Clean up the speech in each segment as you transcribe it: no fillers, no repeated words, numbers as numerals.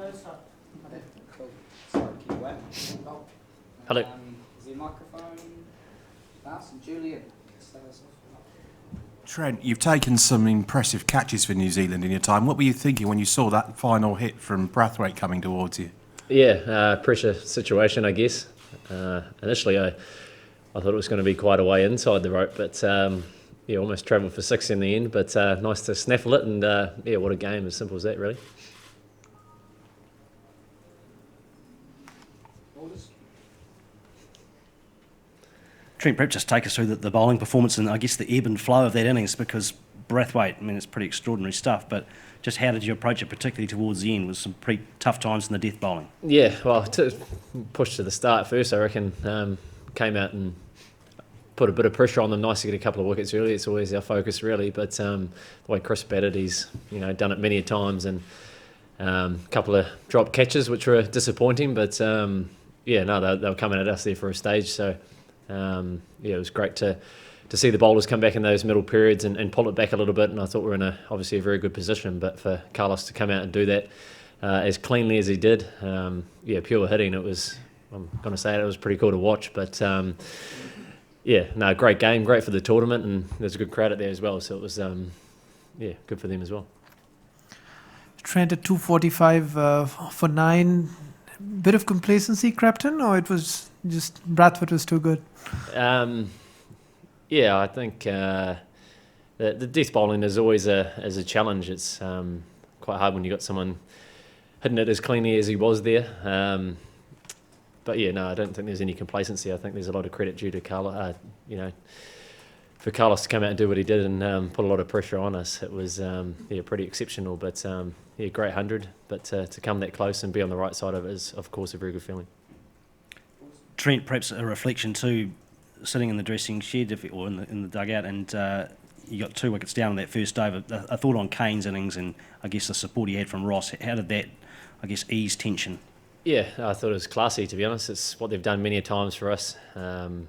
Cool. Sorry, keep away. Hello. Is your microphone nice? And Julian, start us off. Trent, you've taken some impressive catches for New Zealand in your time. What were you thinking when you saw that final hit from Brathwaite coming towards you? Yeah, pressure situation, I guess. Initially, I thought it was going to be quite a way inside the rope, but almost travelled for 6 in the end. But nice to snaffle it, and what a game! As simple as that, really. Trent, perhaps just take us through the bowling performance and I guess the ebb and flow of that innings, because Brathwaite, I mean, it's pretty extraordinary stuff, but just how did you approach it, particularly towards the end, with some pretty tough times in the death bowling? Yeah, well, to push to the start first, I reckon, came out and put a bit of pressure on them. Nice to get a couple of wickets early. It's always our focus, really. But the way Chris batted, he's done it many times, and a couple of drop catches which were disappointing. But they were coming at us there for a stage. So it was great to see the bowlers come back in those middle periods and pull it back a little bit. And I thought we were in obviously a very good position. But for Carlos to come out and do that as cleanly as he did, pure hitting. It was. I'm going to say it was pretty cool to watch. But great game, great for the tournament, and there's a good crowd out there as well. So it was, good for them as well. Trent at 245 for 9. Bit of complacency crept in, or it was just Brathwaite was too good? I think the death bowling is always a challenge. It's quite hard when you've got someone hitting it as cleanly as he was there. But I don't think there's any complacency. I think there's a lot of credit due to Carlos, for Carlos to come out and do what he did and put a lot of pressure on us. It was pretty exceptional. But great 100. But to come that close and be on the right side of it is, of course, a very good feeling. Trent, perhaps a reflection too, sitting in the dressing shed or in the dugout, and you got 2 wickets down in that first over. A thought on Kane's innings and I guess the support he had from Ross. How did that, I guess, ease tension? Yeah, I thought it was classy, to be honest. It's what they've done many a times for us, time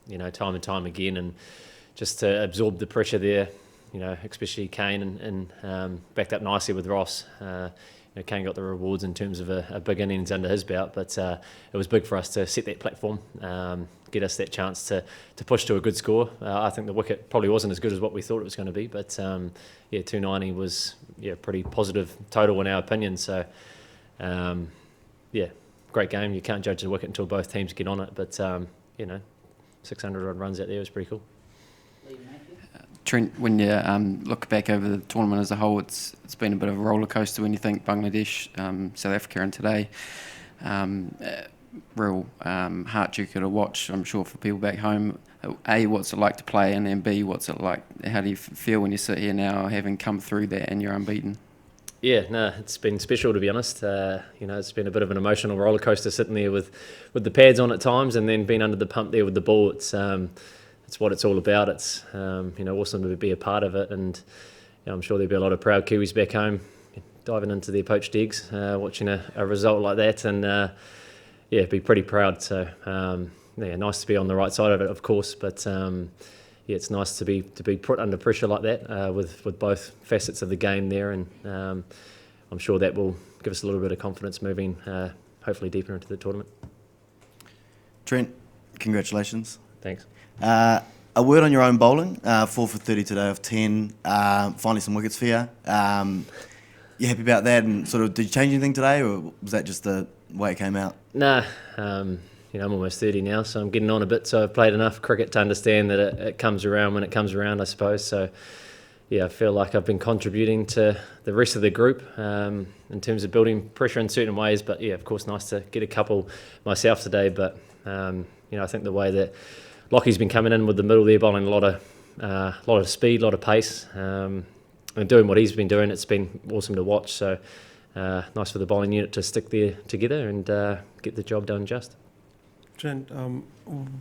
and time again, and just to absorb the pressure there, especially Kane and backed up nicely with Ross. Kane got the rewards in terms of a big innings under his belt, but it was big for us to set that platform, get us that chance to push to a good score. I think the wicket probably wasn't as good as what we thought it was going to be, but 290 was pretty positive total in our opinion. So. Great game. You can't judge the wicket until both teams get on it, but 600 odd runs out there was pretty cool. Trent, when you look back over the tournament as a whole, it's been a bit of a roller coaster when you think Bangladesh, South Africa, and today. Real heart-jerker to watch, I'm sure, for people back home. A, what's it like to play, and then B, what's it like? How do you feel when you sit here now, having come through that and you're unbeaten? Yeah, it's been special, to be honest. It's been a bit of an emotional roller coaster sitting there with the pads on at times, and then being under the pump there with the ball. It's what it's all about. It's awesome to be a part of it, and I'm sure there'll be a lot of proud Kiwis back home diving into their poached eggs, watching a result like that, and be pretty proud. So nice to be on the right side of it, of course, but. It's nice to be put under pressure like that with both facets of the game there, and I'm sure that will give us a little bit of confidence moving hopefully deeper into the tournament. Trent, congratulations. Thanks. A word on your own bowling, 4 for 30 today off 10, finally some wickets for you. You happy about that, and sort of did you change anything today, or was that just the way it came out? Nah. I'm almost 30 now, so I'm getting on a bit. So I've played enough cricket to understand that it comes around when it comes around, I suppose. So, I feel like I've been contributing to the rest of the group in terms of building pressure in certain ways. But, of course, nice to get a couple myself today. But, I think the way that Lockie's been coming in with the middle there, bowling a lot of speed, a lot of pace, and doing what he's been doing, it's been awesome to watch. So, nice for the bowling unit to stick there together and get the job done just. Trent,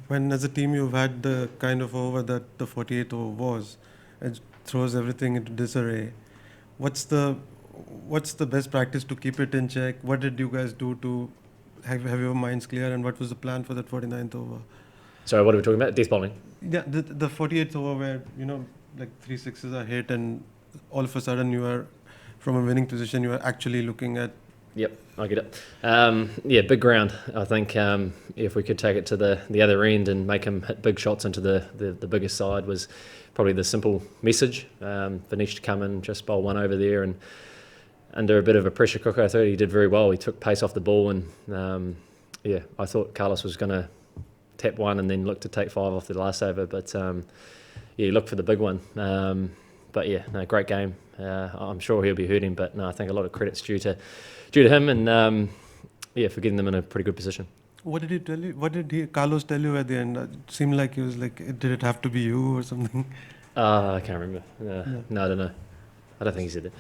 when as a team you've had the kind of over that the 48th over was, it throws everything into disarray. What's the best practice to keep it in check? What did you guys do to have your minds clear, and what was the plan for that 49th over? Sorry, what are we talking about? Death bowling? Yeah, the 48th over where, like 3 sixes are hit and all of a sudden you are, from a winning position, you are actually looking at Yep, I get it. Big ground. I think if we could take it to the other end and make him hit big shots into the biggest side was probably the simple message. Vinesh to come in, just bowl one over there, and under a bit of a pressure cooker, I thought he did very well. He took pace off the ball, and I thought Carlos was going to tap one and then look to take 5 off the last over, but he looked for the big one. Great game. I'm sure he'll be hurting, but no, I think a lot of credit's due to him, and for getting them in a pretty good position. What did he tell you? What did Carlos tell you at the end? It seemed like he was like, did it have to be you or something? I can't remember. No, I don't know. I don't think he said that.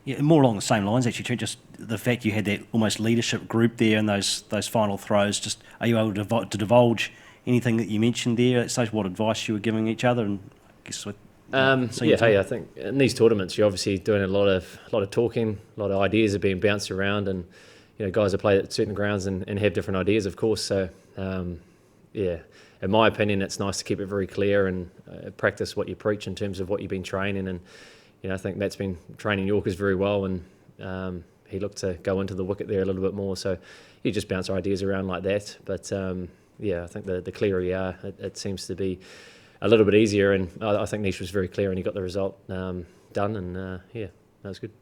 Yeah, more along the same lines actually, Trent, just the fact you had that almost leadership group there and those final throws, just are you able to divulge anything that you mentioned there? It shows what advice you were giving each other, and I guess with I think in these tournaments you're obviously doing a lot of talking, a lot of ideas are being bounced around, and guys that play at certain grounds and have different ideas, of course. So in my opinion, it's nice to keep it very clear and practice what you preach in terms of what you've been training, and I think Matt's been training Yorkers very well, and he looked to go into the wicket there a little bit more, so you just bounce ideas around like that. But I think the clearer you are, it seems to be a little bit easier, and I think Nish was very clear and he got the result done, and that was good.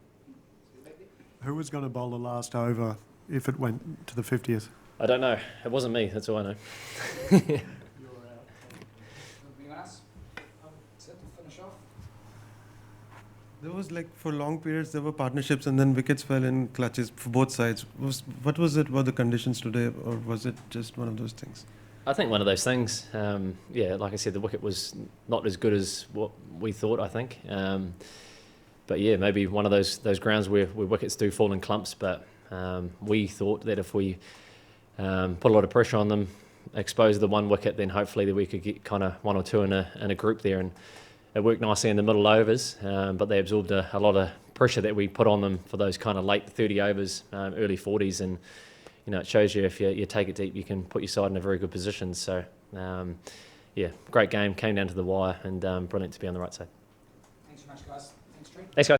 Who was going to bowl the last over if it went to the 50th? I don't know. It wasn't me, that's all I know. Anything else? Set to finish off. There was like for long periods there were partnerships and then wickets fell in clutches for both sides. What was it about the conditions today, or was it just one of those things? I think one of those things. Like I said, the wicket was not as good as what we thought, I think. Maybe one of those grounds where wickets do fall in clumps, but we thought that if we put a lot of pressure on them, expose the one wicket, then hopefully that we could get kind of 1 or 2 in a group there, and it worked nicely in the middle overs, but they absorbed a lot of pressure that we put on them for those kind of late 30 overs, early 40s, and it shows you if you take it deep, you can put your side in a very good position. So great game, came down to the wire, and brilliant to be on the right side. Thanks so much, guys. Thanks, Trent. Thanks, guys.